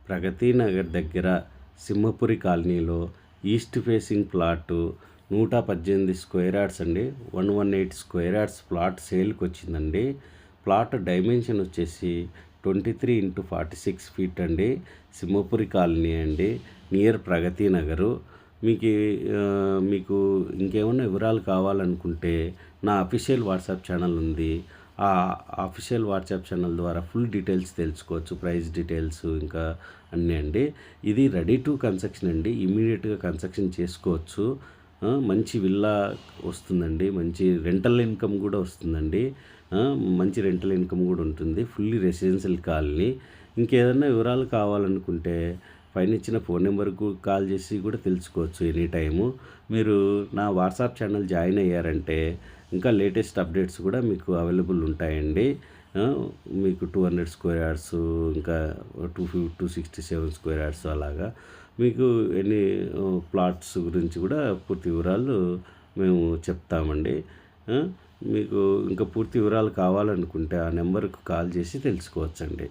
ప్రగతి నగర్ దగ్గర సింహపురి కాలనీలో east facing plot 118 square yards అండి. 118 స్క్వేర్ యార్డ్స్ ప్లాట్ సేల్కి వచ్చిందండి. ప్లాట్ డైమెన్షన్ వచ్చేసి 23x46 ఫీట్ అండి. సింహపురి కాలనీ అండి, నియర్ ప్రగతి నగరు. మీకు ఇంకేమైనా వివరాలు కావాలనుకుంటే నా అఫీషియల్ వాట్సాప్ ఛానల్ ఉంది. ఆ అఫీషియల్ వాట్సాప్ ఛానల్ ద్వారా ఫుల్ డీటెయిల్స్ తెలుసుకోవచ్చు, ప్రైస్ డీటెయిల్స్ ఇంకా అన్నీ అండి. ఇది రెడీ టు కన్స్ట్రక్షన్ అండి, ఇమీడియట్గా కన్స్ట్రక్షన్ చేసుకోవచ్చు. మంచి విల్లా వస్తుందండి, మంచి రెంటల్ ఇన్కమ్ కూడా వస్తుందండి. మంచి రెంటల్ ఇన్కమ్ కూడా ఉంటుంది. Fully residential colony. ఇంకేదైనా వివరాలు కావాలనుకుంటే పైన ఇచ్చిన ఫోన్ నెంబర్కు కాల్ చేసి కూడా తెలుసుకోవచ్చు ఎనీ టైము. మీరు నా వాట్సాప్ ఛానల్ జాయిన్ అయ్యారంటే ఇంకా లేటెస్ట్ అప్డేట్స్ కూడా మీకు అవైలబుల్ ఉంటాయండి. మీకు 200 స్క్వేర్ యార్డ్స్, ఇంకా 267 స్క్వేర్ యార్డ్స్ అలాగా మీకు ఎన్ని ప్లాట్స్ గురించి కూడా పూర్తి వివరాలు మేము చెప్తామండి. మీకు ఇంకా పూర్తి వివరాలు కావాలనుకుంటే ఆ నెంబర్కు కాల్ చేసి తెలుసుకోవచ్చండి.